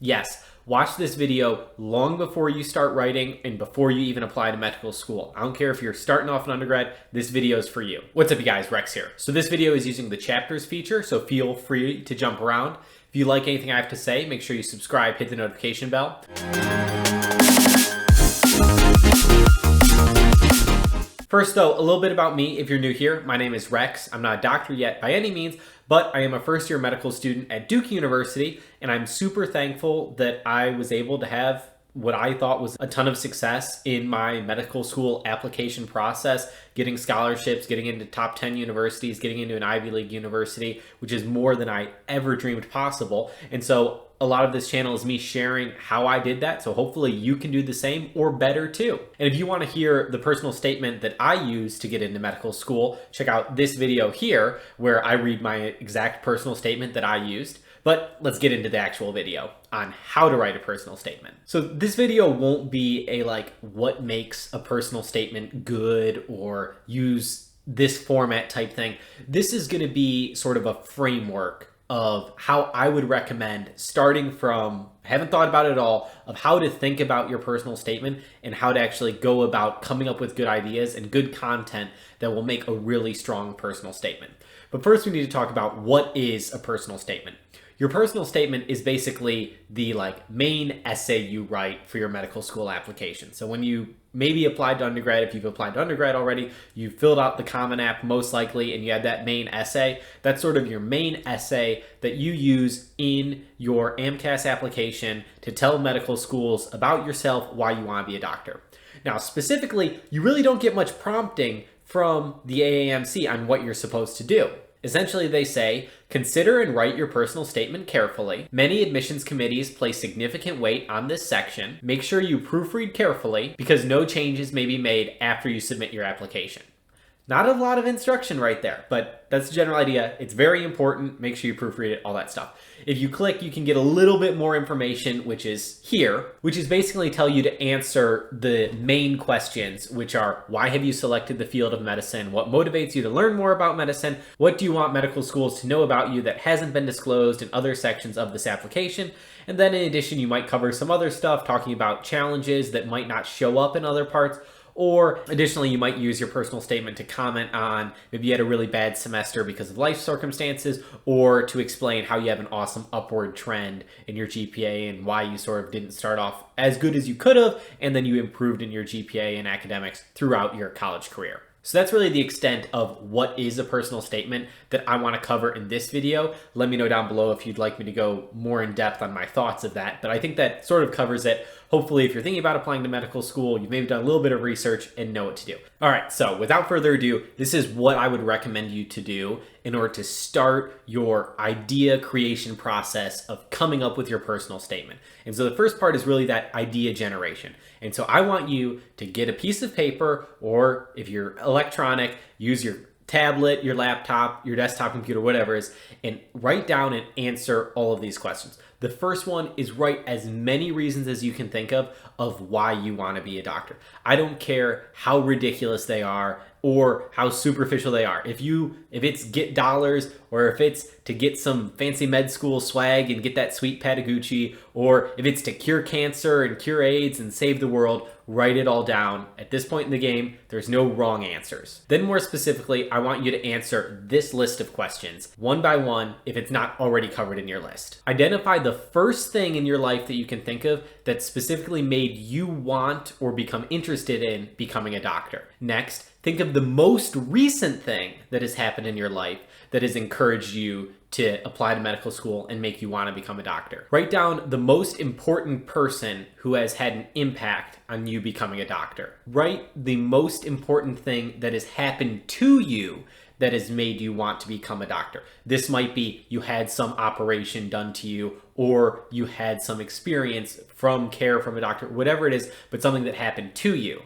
Yes, watch this video long before you start writing and before you even apply to medical school. I don't care if you're starting off in undergrad, this video is for you. What's up you guys, Rex here. So this video is using the chapters feature, so feel free to jump around. If you like anything I have to say, make sure you subscribe, hit the notification bell. First though, a little bit about me if you're new here. My name is Rex. I'm not a doctor yet by any means, but I am a first-year medical student at Duke University, and I'm super thankful that I was able to have what I thought was a ton of success in my medical school application process, getting scholarships, getting into top 10 universities, getting into an Ivy League university, which is more than I ever dreamed possible. And so a lot of this channel is me sharing how I did that. So hopefully you can do the same or better too. And if you want to hear the personal statement that I used to get into medical school, check out this video here where I read my exact personal statement that I used. But let's get into the actual video on how to write a personal statement. So this video won't be a what makes a personal statement good or use this format type thing. This is going to be sort of a framework of how I would recommend starting from, haven't thought about it at all, of how to think about your personal statement and how to actually go about coming up with good ideas and good content that will make a really strong personal statement. But first we need to talk about what is a personal statement. Your personal statement is basically the main essay you write for your medical school application. So when you maybe applied to undergrad, if you've applied to undergrad already, you filled out the Common App most likely, and you had that main essay. That's sort of your main essay that you use in your AMCAS application to tell medical schools about yourself, why you want to be a doctor. Now, specifically, you really don't get much prompting from the AAMC on what you're supposed to do. Essentially, they say, consider and write your personal statement carefully. Many admissions committees place significant weight on this section. Make sure you proofread carefully because no changes may be made after you submit your application. Not a lot of instruction right there, but that's the general idea. It's very important. Make sure you proofread it, all that stuff. If you click, you can get a little bit more information, which is here, which is basically tell you to answer the main questions, which are, why have you selected the field of medicine? What motivates you to learn more about medicine? What do you want medical schools to know about you that hasn't been disclosed in other sections of this application? And then in addition, you might cover some other stuff, talking about challenges that might not show up in other parts. Or additionally, you might use your personal statement to comment on maybe you had a really bad semester because of life circumstances, or to explain how you have an awesome upward trend in your GPA and why you sort of didn't start off as good as you could have, and then you improved in your GPA and academics throughout your college career. So that's really the extent of what is a personal statement that I want to cover in this video. Let me know down below if you'd like me to go more in depth on my thoughts of that, but I think that sort of covers it. Hopefully, if you're thinking about applying to medical school, you've maybe done a little bit of research and know what to do. All right, so without further ado, this is what I would recommend you to do in order to start your idea creation process of coming up with your personal statement. And so the first part is really that idea generation. And so I want you to get a piece of paper, or if you're electronic, use your tablet, your laptop, your desktop computer, whatever it is, and write down and answer all of these questions. The first one is write as many reasons as you can think of why you want to be a doctor. I don't care how ridiculous they are or how superficial they are. If it's get dollars, or if it's to get some fancy med school swag and get that sweet Patagucci, or if it's to cure cancer and cure AIDS and save the world, write it all down. At this point in the game, there's no wrong answers. Then more specifically, I want you to answer this list of questions one by one if it's not already covered in your list. Identify the first thing in your life that you can think of that specifically made you want or become interested in becoming a doctor. Next, think of the most recent thing that has happened in your life that has encouraged you to apply to medical school and make you want to become a doctor. Write down the most important person who has had an impact on you becoming a doctor. Write the most important thing that has happened to you that has made you want to become a doctor. This might be you had some operation done to you, or you had some experience from care from a doctor, whatever it is, but something that happened to you.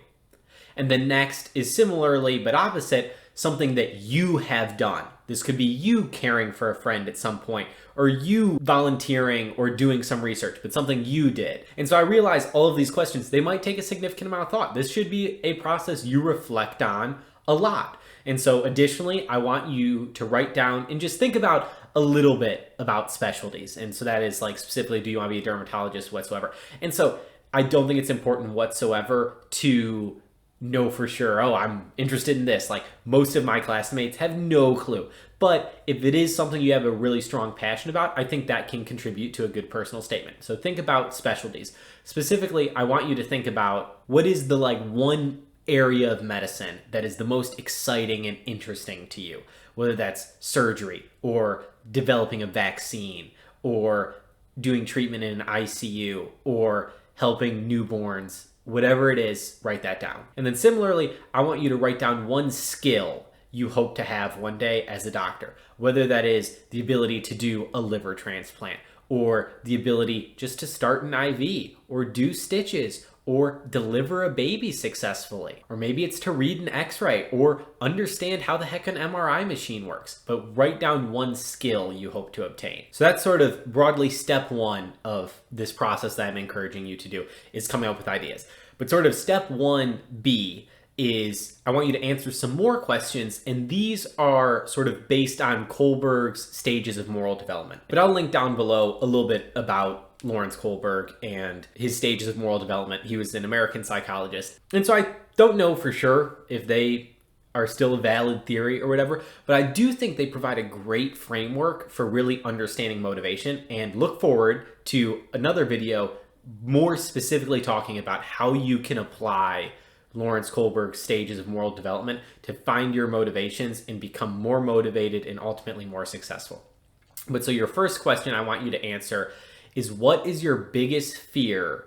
And then next is similarly but opposite, something that you have done. This could be you caring for a friend at some point, or you volunteering or doing some research, but something you did. And so I realize all of these questions, they might take a significant amount of thought. This should be a process you reflect on a lot. And so additionally, I want you to write down and just think about a little bit about specialties. And so that is like specifically, do you want to be a dermatologist whatsoever? And so I don't think it's important whatsoever to know for sure, oh, I'm interested in this. Like most of my classmates have no clue. But if it is something you have a really strong passion about, I think that can contribute to a good personal statement. So think about specialties. Specifically, I want you to think about what is the like one area of medicine that is the most exciting and interesting to you, whether that's surgery or developing a vaccine or doing treatment in an ICU or helping newborns. Whatever it is, write that down. And then similarly, I want you to write down one skill you hope to have one day as a doctor, whether that is the ability to do a liver transplant or the ability just to start an IV or do stitches or deliver a baby successfully. Or maybe it's to read an x-ray or understand how the heck an MRI machine works. But write down one skill you hope to obtain. So that's sort of broadly step one of this process that I'm encouraging you to do, is coming up with ideas. But sort of step 1B is I want you to answer some more questions, and these are sort of based on Kohlberg's stages of moral development. But I'll link down below a little bit about Lawrence Kohlberg and his stages of moral development. He was an American psychologist. And so I don't know for sure if they are still a valid theory or whatever, but I do think they provide a great framework for really understanding motivation, and look forward to another video more specifically talking about how you can apply Lawrence Kohlberg's stages of moral development to find your motivations and become more motivated and ultimately more successful. But so your first question I want you to answer is, what is your biggest fear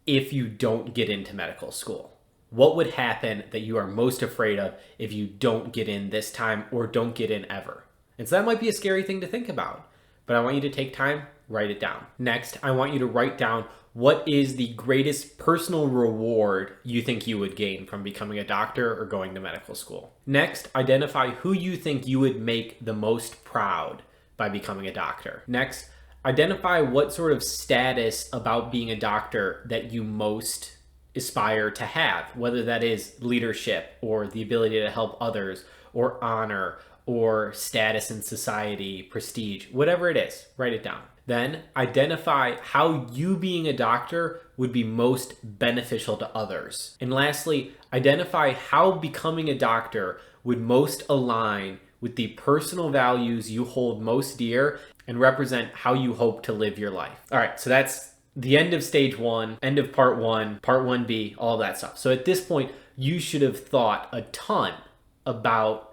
if you don't get into medical school? What would happen that you are most afraid of if you don't get in this time or don't get in ever? And so that might be a scary thing to think about, but I want you to take time, write it down. Next, I want you to write down what is the greatest personal reward you think you would gain from becoming a doctor or going to medical school. Next, identify who you think you would make the most proud by becoming a doctor. Next, identify what sort of status about being a doctor that you most aspire to have, whether that is leadership or the ability to help others or honor or status in society, prestige, whatever it is, write it down. Then identify how you being a doctor would be most beneficial to others. And lastly, identify how becoming a doctor would most align with the personal values you hold most dear and represent how you hope to live your life. All right, so that's the end of stage 1, end of part 1, part 1B, all that stuff. So at this point, you should have thought a ton about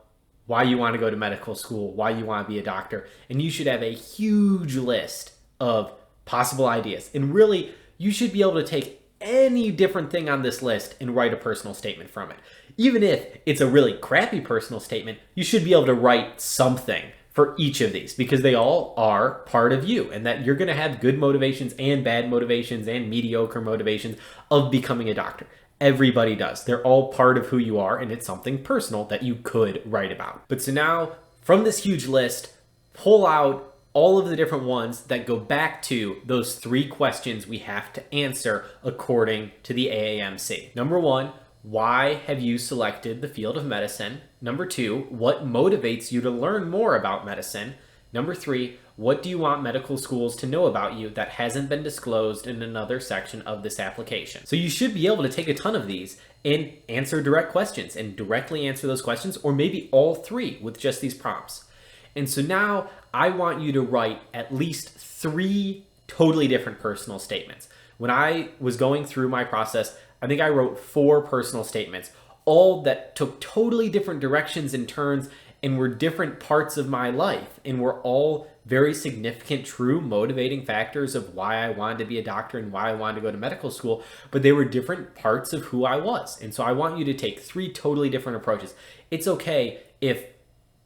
why you want to go to medical school, why you want to be a doctor, and you should have a huge list of possible ideas. And really, you should be able to take any different thing on this list and write a personal statement from it. Even if it's a really crappy personal statement, you should be able to write something for each of these, because they all are part of you, and that you're going to have good motivations and bad motivations and mediocre motivations of becoming a doctor. Everybody does. They're all part of who you are, and it's something personal that you could write about. But so now, from this huge list, pull out all of the different ones that go back to those 3 questions we have to answer according to the AAMC. Number 1, why have you selected the field of medicine? Number 2, what motivates you to learn more about medicine? Number 3, what do you want medical schools to know about you that hasn't been disclosed in another section of this application? So you should be able to take a ton of these and answer direct questions and directly answer those questions, or maybe all 3 with just these prompts. And so now I want you to write at least 3 totally different personal statements. When I was going through my process, I think I wrote 4 personal statements, all that took totally different directions and turns and were different parts of my life, and were all very significant, true motivating factors of why I wanted to be a doctor and why I wanted to go to medical school, but they were different parts of who I was. And so I want you to take 3 totally different approaches. It's okay if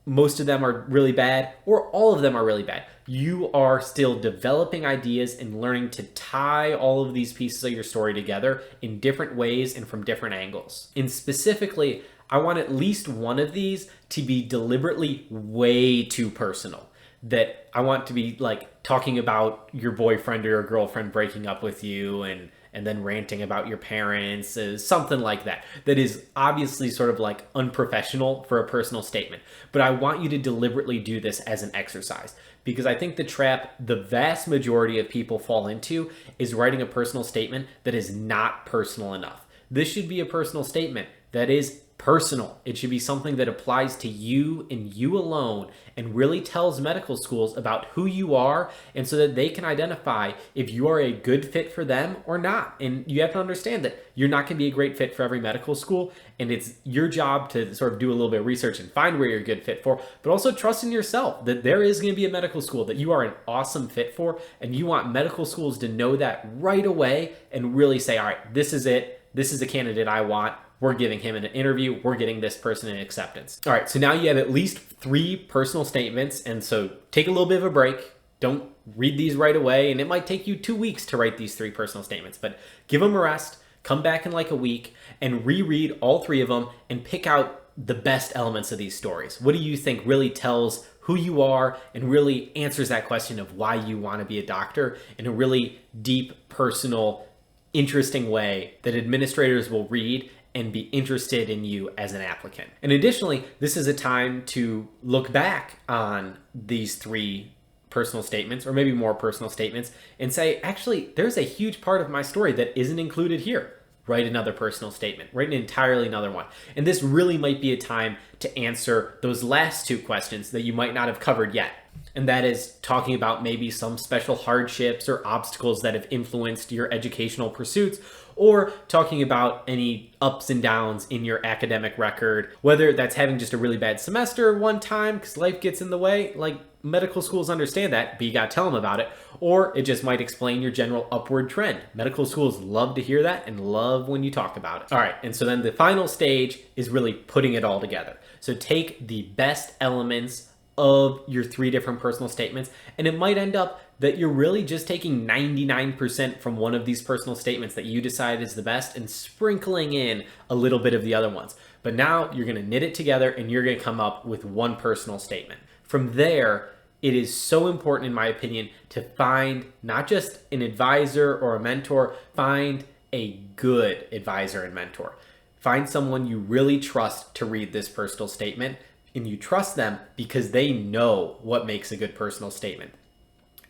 most of them are really bad or all of them are really bad. You are still developing ideas and learning to tie all of these pieces of your story together in different ways and from different angles. And specifically, I want at least one of these to be deliberately way too personal. that I want to be like talking about your boyfriend or your girlfriend breaking up with you and then ranting about your parents, something like that. That is obviously sort of like unprofessional for a personal statement. But I want you to deliberately do this as an exercise, because I think the trap the vast majority of people fall into is writing a personal statement that is not personal enough. This should be a personal statement that is personal. It should be something that applies to you and you alone and really tells medical schools about who you are, and so that they can identify if you are a good fit for them or not. And you have to understand that you're not going to be a great fit for every medical school, and it's your job to sort of do a little bit of research and find where you're a good fit for, but also trust in yourself that there is going to be a medical school that you are an awesome fit for, and you want medical schools to know that right away and really say, all right, this is it. This is the candidate I want. We're giving him an interview. We're getting this person an acceptance. All right, so now you have at least 3 personal statements. And so take a little bit of a break. Don't read these right away. And it might take you 2 weeks to write these 3 personal statements, but give them a rest. Come back in like a week and reread all 3 of them and pick out the best elements of these stories. What do you think really tells who you are and really answers that question of why you want to be a doctor in a really deep, personal, interesting way that administrators will read and be interested in you as an applicant. And additionally, this is a time to look back on these 3 personal statements, or maybe more personal statements, and say, actually, there's a huge part of my story that isn't included here. Write another personal statement, write an entirely another one. And this really might be a time to answer those last 2 questions that you might not have covered yet. And that is talking about maybe some special hardships or obstacles that have influenced your educational pursuits, or talking about any ups and downs in your academic record, whether that's having just a really bad semester one time because life gets in the way, like medical schools understand that, but you gotta tell them about it, or it just might explain your general upward trend. Medical schools love to hear that and love when you talk about it. All right, and so then the final stage is really putting it all together. So take the best elements of your 3 different personal statements, and it might end up that you're really just taking 99% from one of these personal statements that you decide is the best and sprinkling in a little bit of the other ones. But now you're going to knit it together and you're going to come up with one personal statement. From there, it is so important, in my opinion, to find not just an advisor or a mentor, find a good advisor and mentor. Find someone you really trust to read this personal statement, and you trust them because they know what makes a good personal statement.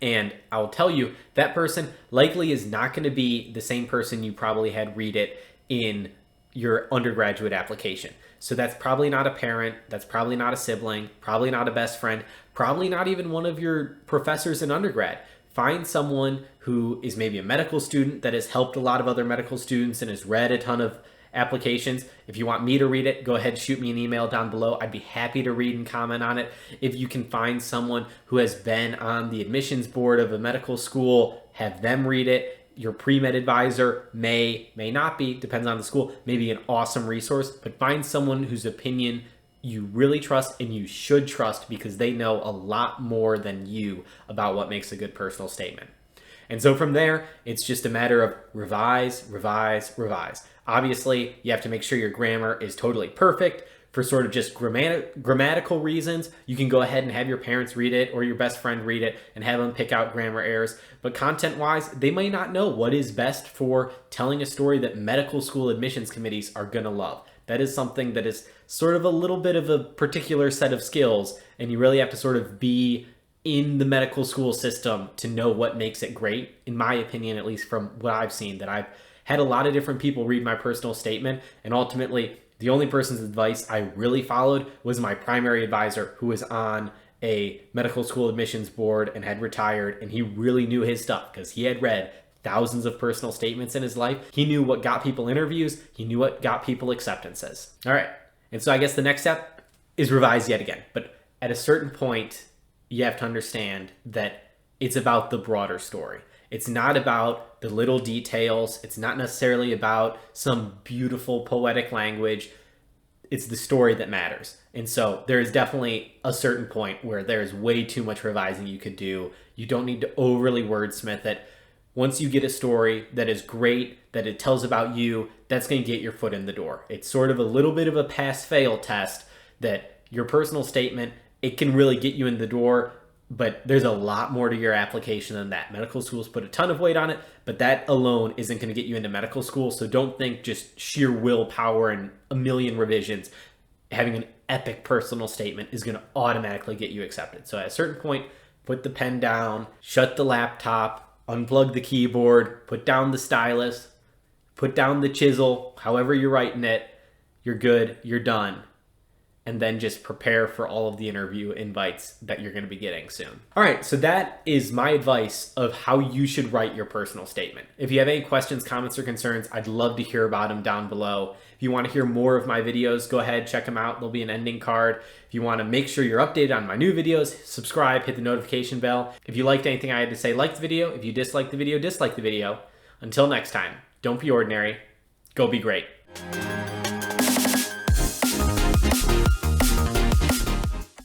And I'll tell you, that person likely is not going to be the same person you probably had read it in your undergraduate application. So that's probably not a parent, that's probably not a sibling, probably not a best friend, probably not even one of your professors in undergrad. Find someone who is maybe a medical student that has helped a lot of other medical students and has read a ton of applications. If you want me to read it, go ahead, shoot me an email down below. I'd be happy to read and comment on it. If you can find someone who has been on the admissions board of a medical school, have them read it. Your pre-med advisor may not be, depends on the school, may be an awesome resource, but find someone whose opinion you really trust and you should trust because they know a lot more than you about what makes a good personal statement. And so from there, it's just a matter of revise, revise, revise. Obviously, you have to make sure your grammar is totally perfect. For sort of just grammatical reasons, you can go ahead and have your parents read it or your best friend read it and have them pick out grammar errors. But content-wise, they may not know what is best for telling a story that medical school admissions committees are going to love. That is something that is sort of a little bit of a particular set of skills, and you really have to sort of be in the medical school system to know what makes it great, in my opinion, at least from what I've seen, that I've had a lot of different people read my personal statement, and ultimately the only person's advice I really followed was my primary advisor, who was on a medical school admissions board and had retired, and he really knew his stuff because he had read thousands of personal statements in his life. He knew what got people interviews. He knew what got people acceptances. All right. And so I guess the next step is revise yet again. But at a certain point, you have to understand that it's about the broader story. It's not about the little details. It's not necessarily about some beautiful poetic language. It's the story that matters. And so there is definitely a certain point where there's way too much revising you could do. You don't need to overly wordsmith it. Once you get a story that is great, that it tells about you, that's going to get your foot in the door. It's sort of a little bit of a pass-fail test that your personal statement, it can really get you in the door but there's a lot more to your application than that. Medical schools put a ton of weight on it, but that alone isn't going to get you into medical school. So don't think just sheer willpower and a million revisions, having an epic personal statement is going to automatically get you accepted. So at a certain point, put the pen down, shut the laptop, unplug the keyboard, put down the stylus, put down the chisel, however you're writing it, you're good, you're done. And then just prepare for all of the interview invites that you're going to be getting soon. All right, so that is my advice of how you should write your personal statement. If you have any questions, comments, or concerns, I'd love to hear about them down below. If you want to hear more of my videos, go ahead, check them out. There'll be an ending card. If you want to make sure you're updated on my new videos, subscribe, hit the notification bell. If you liked anything I had to say, like the video. If you disliked the video, dislike the video. Until next time, don't be ordinary, go be great.